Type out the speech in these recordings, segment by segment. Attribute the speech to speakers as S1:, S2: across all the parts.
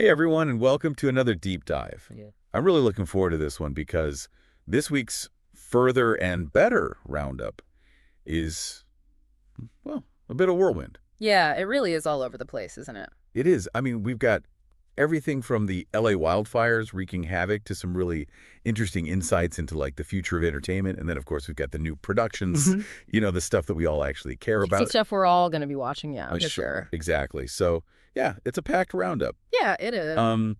S1: Hey everyone, and welcome to another deep dive.
S2: Yeah.
S1: I'm really looking forward to this one because this week's Further and Better Roundup is, well, a bit of whirlwind.
S2: Yeah, it really is all over the place, isn't it?
S1: It is. I mean, we've got everything from the LA wildfires wreaking havoc to some really interesting insights into like the future of entertainment. And then, of course, we've got the new productions, the stuff that we all actually care
S2: See
S1: about.
S2: stuff we're all going to be watching, yeah, for sure.
S1: Exactly. So, yeah, it's a packed roundup.
S2: Yeah, it is.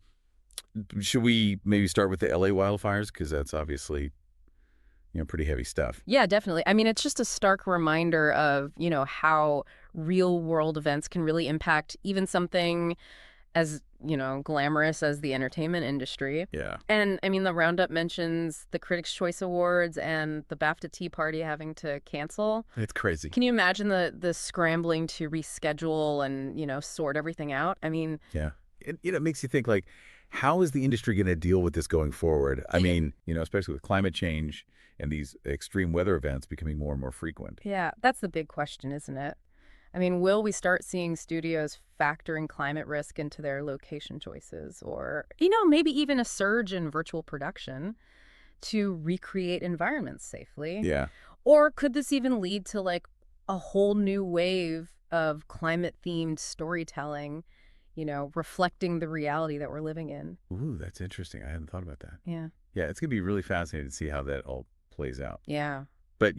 S1: Should we maybe start with the LA wildfires? Because that's obviously, pretty heavy stuff.
S2: Yeah, definitely. I mean, it's just a stark reminder of, how real world events can really impact even something as, glamorous as the entertainment industry.
S1: Yeah.
S2: And I mean, the Roundup mentions the Critics' Choice Awards and the BAFTA Tea Party having to cancel.
S1: It's crazy.
S2: Can you imagine the scrambling to reschedule and, sort everything out? I mean...
S1: Yeah. It makes you think, like, how is the industry going to deal with this going forward? I mean, especially with climate change and these extreme weather events becoming more and more frequent.
S2: Yeah, that's the big question, isn't it? I mean, will we start seeing studios factoring climate risk into their location choices or, maybe even a surge in virtual production to recreate environments safely?
S1: Yeah.
S2: Or could this even lead to like a whole new wave of climate-themed storytelling, reflecting the reality that we're living in?
S1: Ooh, that's interesting. I hadn't thought about that.
S2: Yeah.
S1: Yeah, it's going to be really fascinating to see how that all plays out.
S2: Yeah.
S1: But,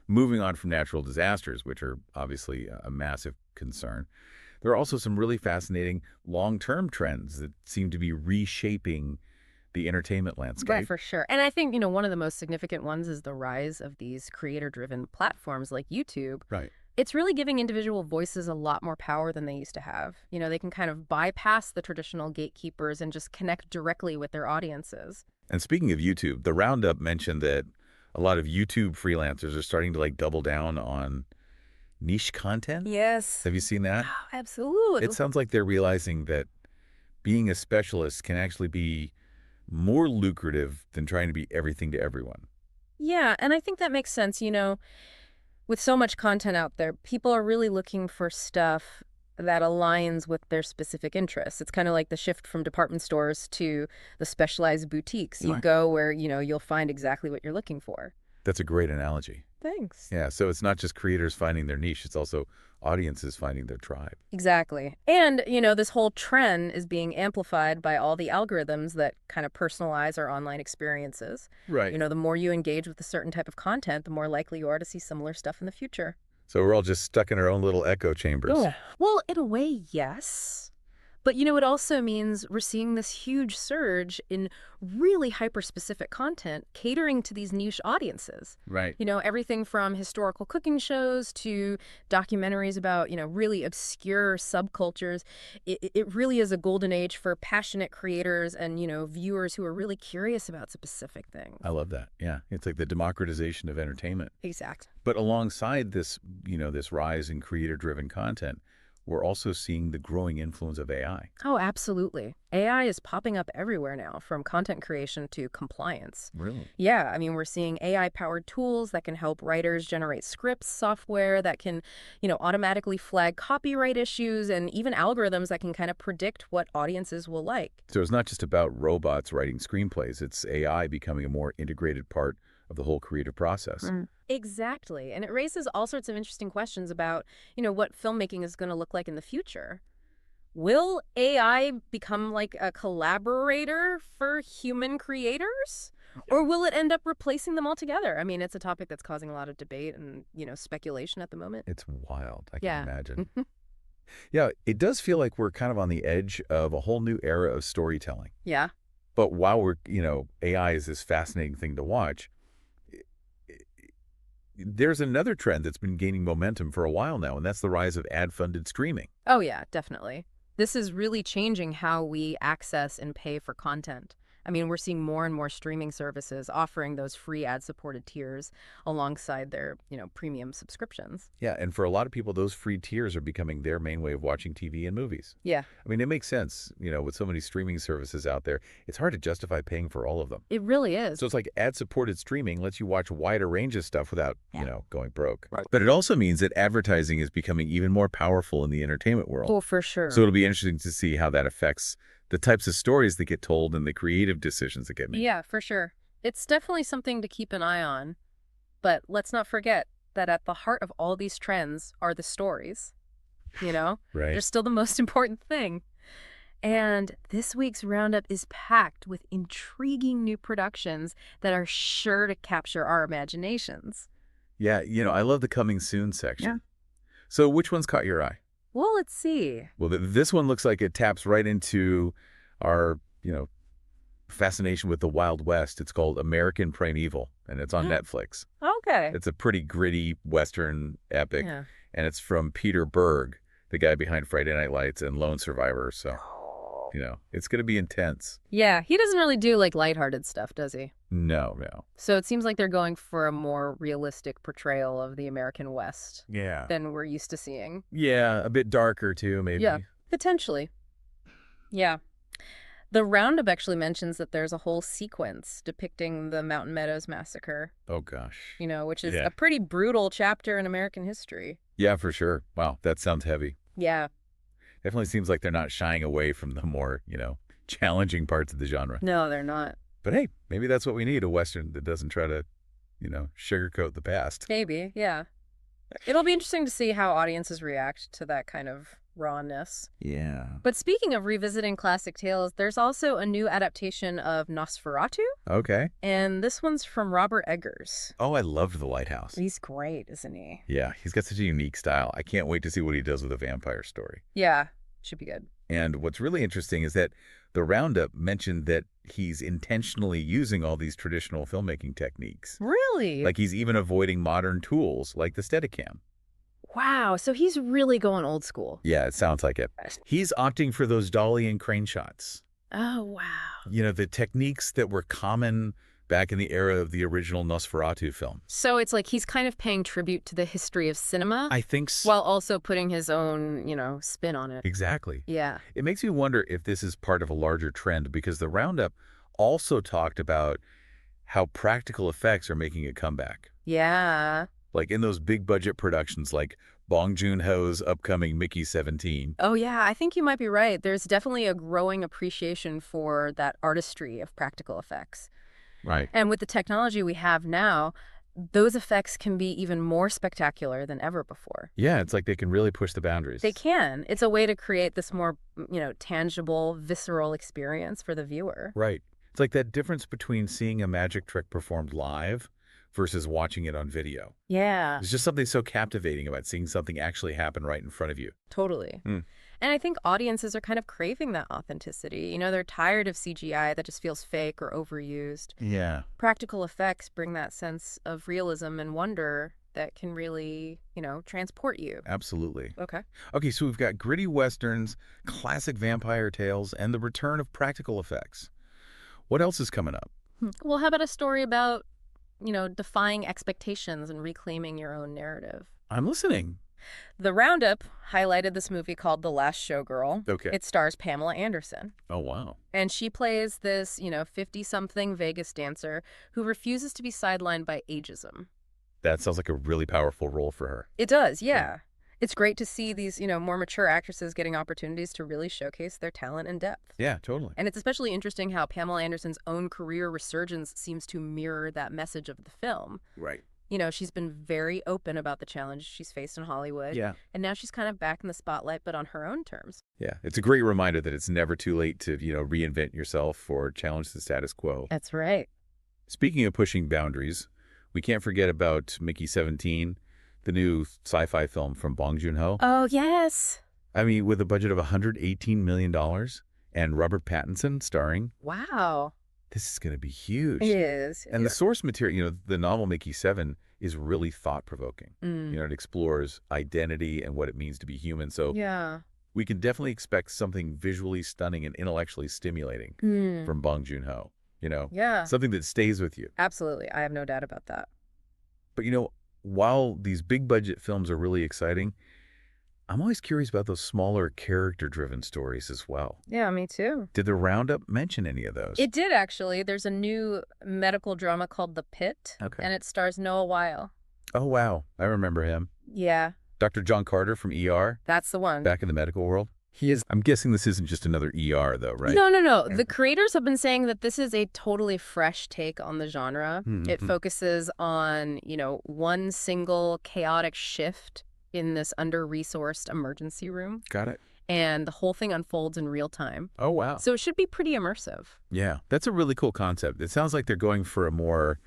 S1: moving on from natural disasters, which are obviously a massive concern, there are also some really fascinating long-term trends that seem to be reshaping the entertainment landscape.
S2: Right, for sure. And I think, one of the most significant ones is the rise of these creator-driven platforms like YouTube.
S1: Right.
S2: It's really giving individual voices a lot more power than they used to have. They can kind of bypass the traditional gatekeepers and just connect directly with their audiences.
S1: And speaking of YouTube, the Roundup mentioned that a lot of YouTube freelancers are starting to like double down on niche content.
S2: Yes.
S1: Have you seen that?
S2: Oh, absolutely.
S1: It sounds like they're realizing that being a specialist can actually be more lucrative than trying to be everything to everyone.
S2: Yeah, and I think that makes sense. With so much content out there, people are really looking for stuff that aligns with their specific interests. It's kind of like the shift from department stores to the specialized boutiques. You
S1: Right.
S2: go where, you'll find exactly what you're looking for.
S1: That's a great analogy.
S2: Thanks.
S1: Yeah, so it's not just creators finding their niche, it's also audiences finding their tribe.
S2: Exactly. And, this whole trend is being amplified by all the algorithms that kind of personalize our online experiences.
S1: Right.
S2: The more you engage with a certain type of content, the more likely you are to see similar stuff in the future.
S1: So we're all just stuck in our own little echo chambers.
S2: Yeah. Well, in a way, yes. But, it also means we're seeing this huge surge in really hyper-specific content catering to these niche audiences.
S1: Right.
S2: Everything from historical cooking shows to documentaries about, really obscure subcultures. It really is a golden age for passionate creators and, viewers who are really curious about specific things.
S1: I love that. Yeah. It's like the democratization of entertainment.
S2: Exact.
S1: But alongside this, this rise in creator-driven content, we're also seeing the growing influence of AI.
S2: Oh, absolutely. AI is popping up everywhere now, from content creation to compliance.
S1: Really?
S2: Yeah, I mean, we're seeing AI-powered tools that can help writers generate scripts, software that can, automatically flag copyright issues, and even algorithms that can kind of predict what audiences will like.
S1: So it's not just about robots writing screenplays, it's AI becoming a more integrated part of the whole creative process.
S2: Exactly. And it raises all sorts of interesting questions about, what filmmaking is going to look like in the future. Will AI become like a collaborator for human creators? Or will it end up replacing them altogether? I mean, it's a topic that's causing a lot of debate and, speculation at the moment.
S1: It's wild, I can
S2: Yeah.
S1: imagine. Yeah, it does feel like we're kind of on the edge of a whole new era of storytelling.
S2: Yeah.
S1: But while we're, AI is this fascinating thing to watch, there's another trend that's been gaining momentum for a while now, and that's the rise of ad-funded streaming.
S2: Oh, yeah, definitely. This is really changing how we access and pay for content. I mean, we're seeing more and more streaming services offering those free ad-supported tiers alongside their, premium subscriptions.
S1: Yeah, and for a lot of people, those free tiers are becoming their main way of watching TV and movies.
S2: Yeah.
S1: I mean, it makes sense, with so many streaming services out there, it's hard to justify paying for all of them.
S2: It really is.
S1: So it's like ad-supported streaming lets you watch a wider range of stuff without, going broke.
S2: Right.
S1: But it also means that advertising is becoming even more powerful in the entertainment world.
S2: Oh, for sure.
S1: So it'll be interesting to see how that affects the types of stories that get told and the creative decisions that get made.
S2: Yeah, for sure. It's definitely something to keep an eye on. But let's not forget that at the heart of all these trends are the stories. You know?
S1: Right.
S2: They're still the most important thing. And this week's Roundup is packed with intriguing new productions that are sure to capture our imaginations.
S1: Yeah, I love the coming soon section.
S2: Yeah.
S1: So which one's caught your eye?
S2: Well, let's see.
S1: Well, this one looks like it taps right into our, fascination with the Wild West. It's called American Primeval, and it's on Netflix.
S2: Okay.
S1: It's a pretty gritty Western epic,
S2: Yeah.
S1: and it's from Peter Berg, the guy behind Friday Night Lights and Lone Survivor. So, it's going to be intense.
S2: Yeah, he doesn't really do like lighthearted stuff, does he?
S1: No.
S2: So it seems like they're going for a more realistic portrayal of the American West
S1: Yeah.
S2: than we're used to seeing.
S1: Yeah, a bit darker too, maybe.
S2: Yeah, potentially. Yeah. The Roundup actually mentions that there's a whole sequence depicting the Mountain Meadows Massacre,
S1: Oh, gosh.
S2: which is
S1: Yeah.
S2: a pretty brutal chapter in American history.
S1: Yeah, for sure. Wow, that sounds heavy.
S2: Yeah.
S1: Definitely seems like they're not shying away from the more, challenging parts of the genre.
S2: No, they're not.
S1: But hey, maybe that's what we need, a Western that doesn't try to, sugarcoat the past.
S2: Maybe, yeah. It'll be interesting to see how audiences react to that kind of rawness.
S1: Yeah.
S2: But speaking of revisiting classic tales, there's also a new adaptation of Nosferatu,
S1: Okay.
S2: and this one's from Robert Eggers.
S1: Oh, I loved The Lighthouse.
S2: He's great, isn't he?
S1: Yeah, he's got such a unique style. I can't wait to see what he does with a vampire story.
S2: Yeah, should be good.
S1: And what's really interesting is that the Roundup mentioned that he's intentionally using all these traditional filmmaking techniques.
S2: Really?
S1: Like he's even avoiding modern tools like the Steadicam.
S2: Wow, so he's really going old school.
S1: Yeah, it sounds like it. He's opting for those dolly and crane shots.
S2: Oh, wow.
S1: The techniques that were common back in the era of the original Nosferatu film.
S2: So it's like he's kind of paying tribute to the history of cinema
S1: I think so.
S2: while also putting his own, spin on it.
S1: Exactly.
S2: Yeah.
S1: It makes me wonder if this is part of a larger trend, because the Roundup also talked about how practical effects are making a comeback.
S2: Yeah.
S1: Like in those big budget productions like Bong Joon-ho's upcoming Mickey 17.
S2: Oh, yeah, I think you might be right. There's definitely a growing appreciation for that artistry of practical effects.
S1: Right.
S2: And with the technology we have now, those effects can be even more spectacular than ever before.
S1: Yeah, it's like they can really push the boundaries.
S2: They can. It's a way to create this more, tangible, visceral experience for the viewer.
S1: Right. It's like that difference between seeing a magic trick performed live versus watching it on video.
S2: Yeah,
S1: There's just something so captivating about seeing something actually happen right in front of you.
S2: totally.
S1: Mm.
S2: And I think audiences are kind of craving that authenticity. They're tired of CGI that just feels fake or overused.
S1: Yeah.
S2: Practical effects bring that sense of realism and wonder that can really, transport you.
S1: Absolutely.
S2: Okay.
S1: Okay, so we've got gritty westerns, classic vampire tales, and the return of practical effects. What else is coming up?
S2: Well, how about a story about, defying expectations and reclaiming your own narrative?
S1: I'm listening.
S2: The Roundup highlighted this movie called The Last Showgirl.
S1: Okay.
S2: It stars Pamela Anderson.
S1: Oh, wow.
S2: And she plays this, 50-something Vegas dancer who refuses to be sidelined by ageism.
S1: That sounds like a really powerful role for her.
S2: It does, yeah. It's great to see these, more mature actresses getting opportunities to really showcase their talent and depth.
S1: Yeah, totally.
S2: And it's especially interesting how Pamela Anderson's own career resurgence seems to mirror that message of the film.
S1: Right.
S2: She's been very open about the challenge she's faced in Hollywood.
S1: Yeah.
S2: And now she's kind of back in the spotlight, but on her own terms.
S1: Yeah. It's a great reminder that it's never too late to, reinvent yourself or challenge the status quo.
S2: That's right.
S1: Speaking of pushing boundaries, we can't forget about Mickey 17, the new sci-fi film from Bong Joon-ho.
S2: Oh, yes.
S1: I mean, with a budget of $118 million and Robert Pattinson starring,
S2: Wow.
S1: this is going to be huge.
S2: It is.
S1: And the source material, the novel Mickey 7 is really thought-provoking. It explores identity and what it means to be human. So
S2: Yeah.
S1: we can definitely expect something visually stunning and intellectually stimulating from Bong Joon-ho.
S2: Yeah.
S1: Something that stays with you.
S2: Absolutely. I have no doubt about that.
S1: But, while these big-budget films are really exciting, I'm always curious about those smaller character-driven stories as well.
S2: Yeah, me too.
S1: Did the Roundup mention any of those?
S2: It did, actually. There's a new medical drama called The Pit.
S1: Okay.
S2: And it stars Noah Weil.
S1: Oh, wow. I remember him.
S2: Yeah,
S1: Dr. John Carter from ER,
S2: that's the one.
S1: back in the medical world. He is. I'm guessing this isn't just another ER, though, right?
S2: No, no, no. The creators have been saying that this is a totally fresh take on the genre. It focuses on, one single chaotic shift in this under-resourced emergency room.
S1: Got it.
S2: And the whole thing unfolds in real time.
S1: Oh, wow.
S2: So it should be pretty immersive.
S1: Yeah, that's a really cool concept. It sounds like they're going for a more,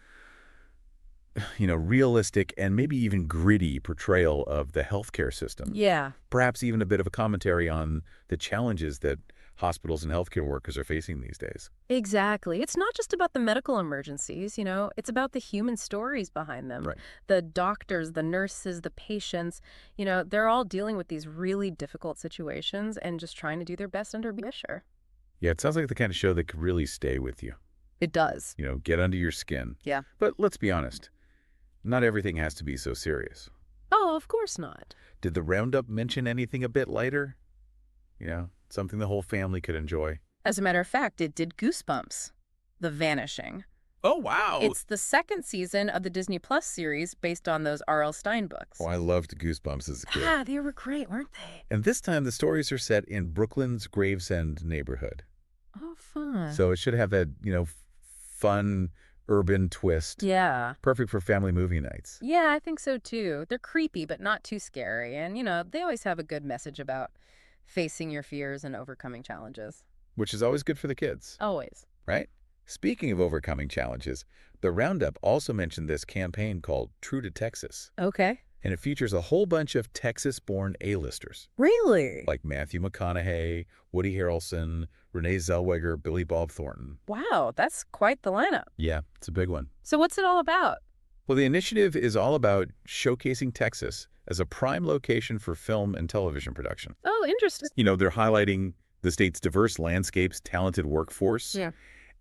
S1: realistic and maybe even gritty portrayal of the healthcare system.
S2: Yeah.
S1: Perhaps even a bit of a commentary on the challenges that hospitals and healthcare workers are facing these days.
S2: Exactly. It's not just about the medical emergencies, it's about the human stories behind them.
S1: Right.
S2: The doctors, the nurses, the patients, they're all dealing with these really difficult situations and just trying to do their best under pressure.
S1: Yeah, it sounds like the kind of show that could really stay with you.
S2: It does.
S1: Get under your skin.
S2: Yeah.
S1: But let's be honest, not everything has to be so serious.
S2: Oh, of course not.
S1: Did the Roundup mention anything a bit lighter? Something the whole family could enjoy.
S2: As a matter of fact, it did Goosebumps, The Vanishing.
S1: Oh, wow.
S2: It's the second season of the Disney Plus series based on those R.L. Stein books.
S1: Oh, I loved Goosebumps as a kid.
S2: Yeah, they were great, weren't they?
S1: And this time the stories are set in Brooklyn's Gravesend neighborhood.
S2: Oh, fun.
S1: So it should have that, fun urban twist.
S2: Yeah.
S1: Perfect for family movie nights.
S2: Yeah, I think so too. They're creepy, but not too scary. And, they always have a good message about facing your fears and overcoming challenges.
S1: Which is always good for the kids.
S2: Always.
S1: Right? Speaking of overcoming challenges, the Roundup also mentioned this campaign called True to Texas.
S2: Okay.
S1: And it features a whole bunch of Texas-born A-listers.
S2: Really?
S1: Like Matthew McConaughey, Woody Harrelson, Renee Zellweger, Billy Bob Thornton.
S2: Wow, that's quite the lineup.
S1: Yeah, it's a big one.
S2: So what's it all about?
S1: Well, the initiative is all about showcasing Texas as a prime location for film and television production.
S2: Oh, interesting.
S1: They're highlighting the state's diverse landscapes, talented workforce,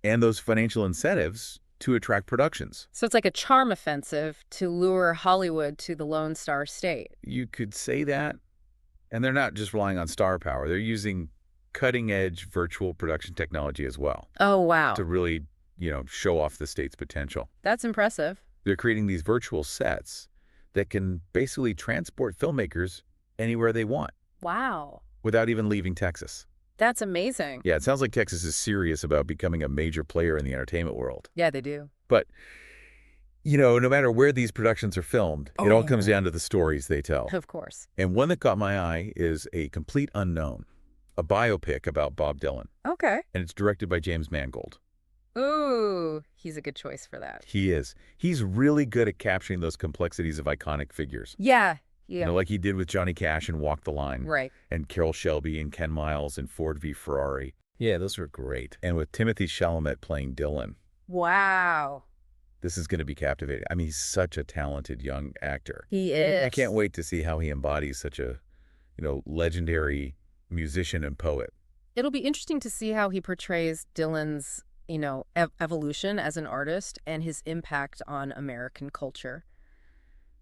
S1: and those financial incentives to attract productions.
S2: So it's like a charm offensive to lure Hollywood to the Lone Star State.
S1: You could say that. And they're not just relying on star power. They're using cutting-edge virtual production technology as well.
S2: Oh, wow.
S1: To really, show off the state's potential.
S2: That's impressive.
S1: They're creating these virtual sets that can basically transport filmmakers anywhere they want.
S2: Wow.
S1: Without even leaving Texas.
S2: That's amazing.
S1: Yeah, it sounds like Texas is serious about becoming a major player in the entertainment world.
S2: Yeah, they do.
S1: But, no matter where these productions are filmed, it all comes down to the stories they tell.
S2: Of course.
S1: And one that caught my eye is A Complete Unknown, a biopic about Bob Dylan.
S2: Okay.
S1: And it's directed by James Mangold.
S2: Ooh, he's a good choice for that.
S1: He is. He's really good at capturing those complexities of iconic figures.
S2: Yeah. Yeah.
S1: Like he did with Johnny Cash in Walk the Line.
S2: Right.
S1: And Carroll Shelby and Ken Miles in Ford v. Ferrari. Yeah, those were great. And with Timothy Chalamet playing Dylan.
S2: Wow.
S1: This is going to be captivating. I mean, he's such a talented young actor.
S2: He is.
S1: I can't wait to see how he embodies such a, legendary musician and poet.
S2: It'll be interesting to see how he portrays Dylan's, evolution as an artist and his impact on American culture.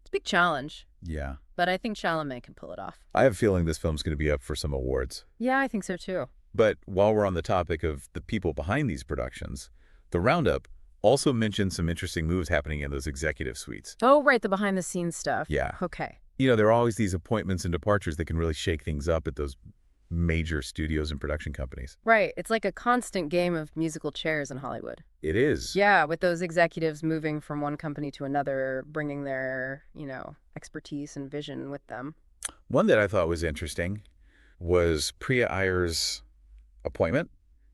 S2: It's a big challenge.
S1: Yeah.
S2: But I think Chalamet can pull it off.
S1: I have a feeling this film's going to be up for some awards.
S2: Yeah, I think so too.
S1: But while we're on the topic of the people behind these productions, the Roundup also mentioned some interesting moves happening in those executive suites.
S2: Oh, right, the behind-the-scenes stuff.
S1: Yeah.
S2: Okay.
S1: There are always these appointments and departures that can really shake things up at those major studios and production companies.
S2: Right. It's like a constant game of musical chairs in Hollywood.
S1: It is.
S2: Yeah, with those executives moving from one company to another, bringing their, expertise and vision with them.
S1: One that I thought was interesting was Priya Iyer's appointment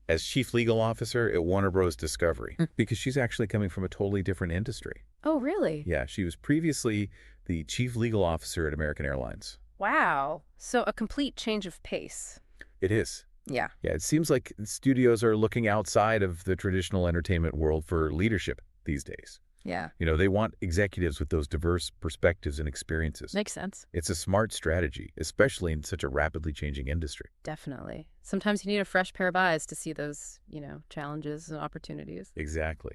S1: as chief legal officer at Warner Bros. Discovery, because she's actually coming from a totally different industry.
S2: Oh, really?
S1: Yeah, she was previously the chief legal officer at American Airlines.
S2: Wow. So a complete change of pace.
S1: It is.
S2: Yeah.
S1: Yeah, it seems like studios are looking outside of the traditional entertainment world for leadership these days.
S2: Yeah.
S1: They want executives with those diverse perspectives and experiences.
S2: Makes sense.
S1: It's a smart strategy, especially in such a rapidly changing industry.
S2: Definitely. Sometimes you need a fresh pair of eyes to see those, challenges and opportunities.
S1: Exactly.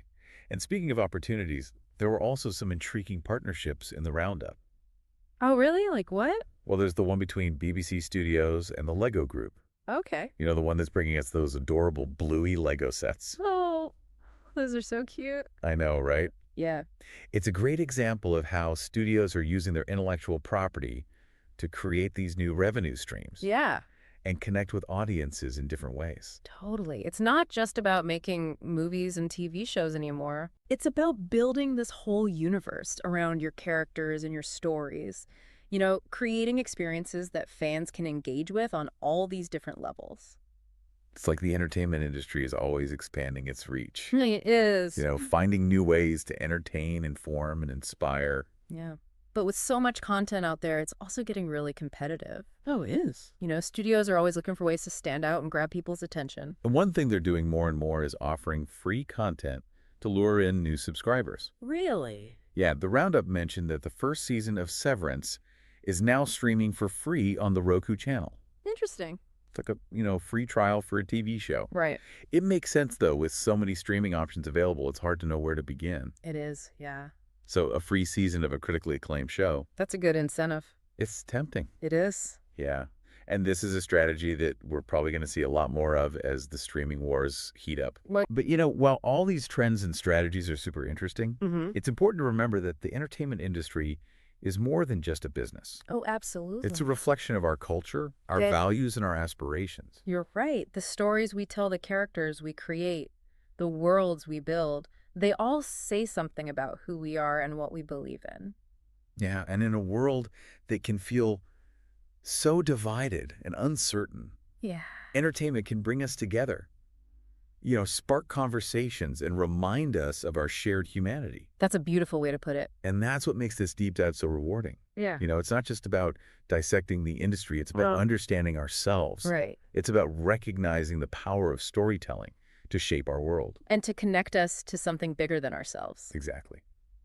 S1: And speaking of opportunities, there were also some intriguing partnerships in the Roundup.
S2: Oh, really? Like what?
S1: Well, there's the one between BBC Studios and the Lego Group.
S2: Okay.
S1: The one that's bringing us those adorable Bluey Lego sets.
S2: Oh, those are so cute.
S1: I know, right?
S2: Yeah.
S1: It's a great example of how studios are using their intellectual property to create these new revenue streams.
S2: Yeah.
S1: and connect with audiences in different ways.
S2: Totally. It's not just about making movies and TV shows anymore. It's about building this whole universe around your characters and your stories. Creating experiences that fans can engage with on all these different levels.
S1: It's like the entertainment industry is always expanding its reach.
S2: It is.
S1: Finding new ways to entertain, inform, and inspire.
S2: Yeah. But with so much content out there, it's also getting really competitive.
S1: Oh, it is.
S2: Studios are always looking for ways to stand out and grab people's attention.
S1: And one thing they're doing more and more is offering free content to lure in new subscribers.
S2: Really?
S1: Yeah, the Roundup mentioned that the first season of Severance is now streaming for free on the Roku channel.
S2: Interesting.
S1: It's like a, free trial for a TV show.
S2: Right.
S1: It makes sense, though, with so many streaming options available, it's hard to know where to begin.
S2: It is, yeah.
S1: So a free season of a critically acclaimed show.
S2: That's a good incentive.
S1: It's tempting.
S2: It is.
S1: Yeah. And this is a strategy that we're probably going to see a lot more of as the streaming wars heat up.
S2: But
S1: while all these trends and strategies are super interesting,
S2: mm-hmm.
S1: it's important to remember that the entertainment industry is more than just a business.
S2: Oh, absolutely.
S1: It's a reflection of our culture, our values, and our aspirations.
S2: You're right. The stories we tell, the characters we create, the worlds we build, they all say something about who we are and what we believe in.
S1: Yeah, and in a world that can feel so divided and uncertain,
S2: yeah,
S1: entertainment can bring us together, spark conversations and remind us of our shared humanity.
S2: That's a beautiful way to put it.
S1: And that's what makes this deep dive so rewarding.
S2: Yeah.
S1: It's not just about dissecting the industry. It's about understanding ourselves.
S2: Right.
S1: It's about recognizing the power of storytelling to shape our world.
S2: And to connect us to something bigger than ourselves.
S1: Exactly.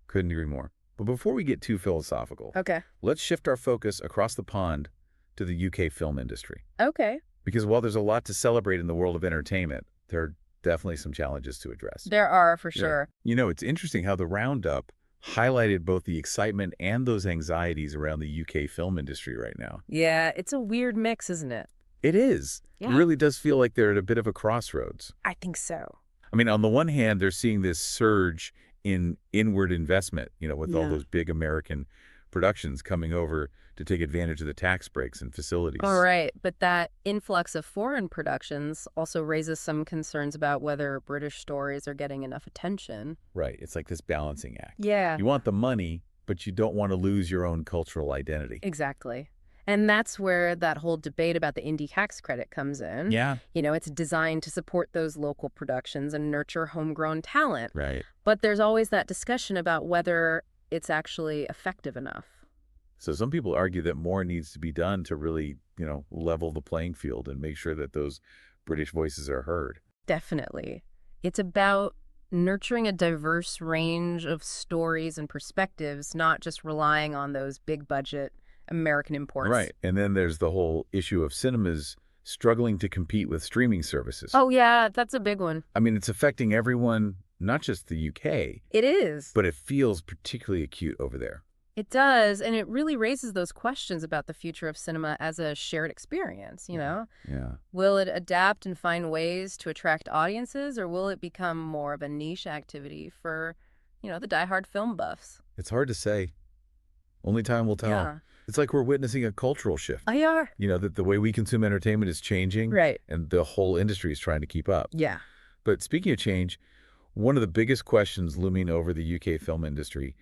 S1: Couldn't agree more. But before we get too philosophical,
S2: okay,
S1: let's shift our focus across the pond to the UK film industry.
S2: Okay.
S1: Because while there's a lot to celebrate in the world of entertainment, there are definitely some challenges to address.
S2: There are, for sure.
S1: Yeah. It's interesting how the Roundup highlighted both the excitement and those anxieties around the UK film industry right now.
S2: Yeah, it's a weird mix, isn't it?
S1: It is.
S2: Yeah.
S1: It really does feel like they're at a bit of a crossroads.
S2: I think so.
S1: I mean, on the one hand, they're seeing this surge in inward investment, with all those big American productions coming over to take advantage of the tax breaks and facilities.
S2: All right, but that influx of foreign productions also raises some concerns about whether British stories are getting enough attention.
S1: Right. It's like this balancing act.
S2: Yeah.
S1: You want the money, but you don't want to lose your own cultural identity.
S2: Exactly. And that's where that whole debate about the indie tax credit comes in.
S1: Yeah.
S2: It's designed to support those local productions and nurture homegrown talent.
S1: Right.
S2: But there's always that discussion about whether it's actually effective enough.
S1: So some people argue that more needs to be done to really, level the playing field and make sure that those British voices are heard.
S2: Definitely. It's about nurturing a diverse range of stories and perspectives, not just relying on those big budget American imports.
S1: Right. And then there's the whole issue of cinemas struggling to compete with streaming services.
S2: Oh, yeah, that's a big one.
S1: I mean, it's affecting everyone, not just the UK.
S2: It is.
S1: But it feels particularly acute over there.
S2: It does, and it really raises those questions about the future of cinema as a shared experience,
S1: Yeah.
S2: Will it adapt and find ways to attract audiences, or will it become more of a niche activity for, the diehard film buffs?
S1: It's hard to say. Only time will tell.
S2: Yeah.
S1: It's like we're witnessing a cultural shift.
S2: are.
S1: That the way we consume entertainment is changing.
S2: Right.
S1: And the whole industry is trying to keep up.
S2: Yeah.
S1: But speaking of change, one of the biggest questions looming over the UK film industry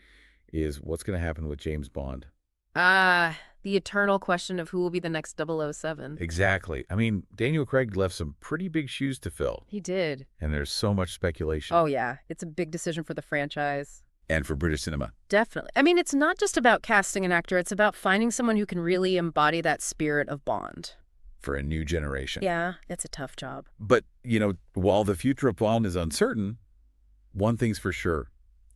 S1: is what's going to happen with James Bond.
S2: The eternal question of who will be the next 007.
S1: Exactly. I mean, Daniel Craig left some pretty big shoes to fill.
S2: He did.
S1: And there's so much speculation.
S2: Oh, yeah. It's a big decision for the franchise.
S1: And for British cinema.
S2: Definitely. I mean, it's not just about casting an actor. It's about finding someone who can really embody that spirit of Bond.
S1: For a new generation.
S2: Yeah, it's a tough job.
S1: But, while the future of Bond is uncertain, one thing's for sure.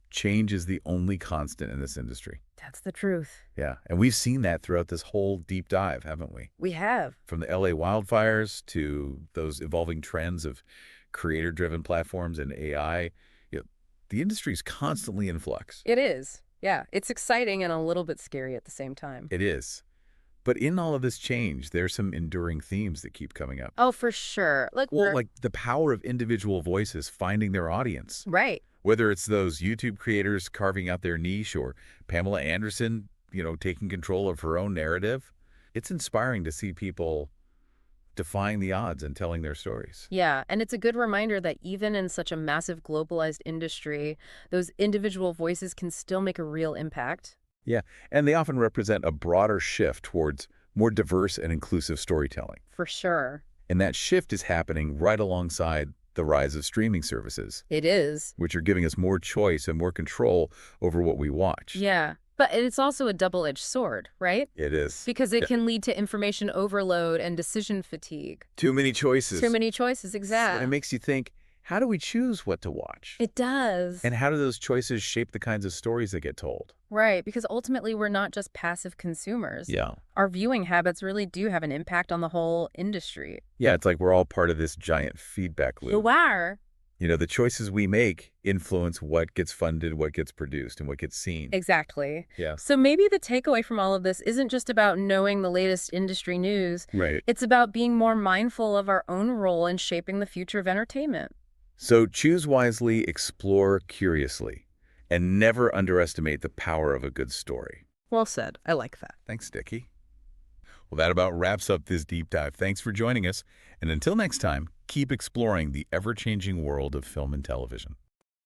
S1: Change is the only constant in this industry.
S2: That's the truth.
S1: Yeah. And we've seen that throughout this whole deep dive, haven't we?
S2: We have.
S1: From the LA wildfires to those evolving trends of creator-driven platforms and AI. The industry is constantly in flux.
S2: It is. Yeah. It's exciting and a little bit scary at the same time.
S1: It is. But in all of this change, there's some enduring themes that keep coming up.
S2: Oh, for sure. Like
S1: the power of individual voices finding their audience.
S2: Right.
S1: Whether it's those YouTube creators carving out their niche or Pamela Anderson, taking control of her own narrative, it's inspiring to see people defying the odds and telling their stories.
S2: Yeah, and it's a good reminder that even in such a massive globalized industry, those individual voices can still make a real impact.
S1: Yeah, and they often represent a broader shift towards more diverse and inclusive storytelling.
S2: For sure.
S1: And that shift is happening right alongside the rise of streaming services,
S2: It is.
S1: which are giving us more choice and more control over what we watch.
S2: Yeah. But it's also a double-edged sword, right?
S1: It is.
S2: Because it can lead to information overload and decision fatigue.
S1: Too many choices.
S2: Too many choices,
S1: And
S2: exactly.
S1: it makes you think, how do we choose what to watch?
S2: It does.
S1: And how do those choices shape the kinds of stories that get told?
S2: Right, because ultimately we're not just passive consumers.
S1: Yeah.
S2: Our viewing habits really do have an impact on the whole industry.
S1: Yeah, it's like we're all part of this giant feedback loop.
S2: You are.
S1: You know, the choices we make influence what gets funded, what gets produced, and what gets seen.
S2: Exactly.
S1: Yeah.
S2: So maybe the takeaway from all of this isn't just about knowing the latest industry news.
S1: Right.
S2: It's about being more mindful of our own role in shaping the future of entertainment.
S1: So choose wisely, explore curiously, and never underestimate the power of a good story.
S2: Well said. I like that.
S1: Thanks, Dickie. Well, that about wraps up this deep dive. Thanks for joining us. And until next time, keep exploring the ever-changing world of film and television.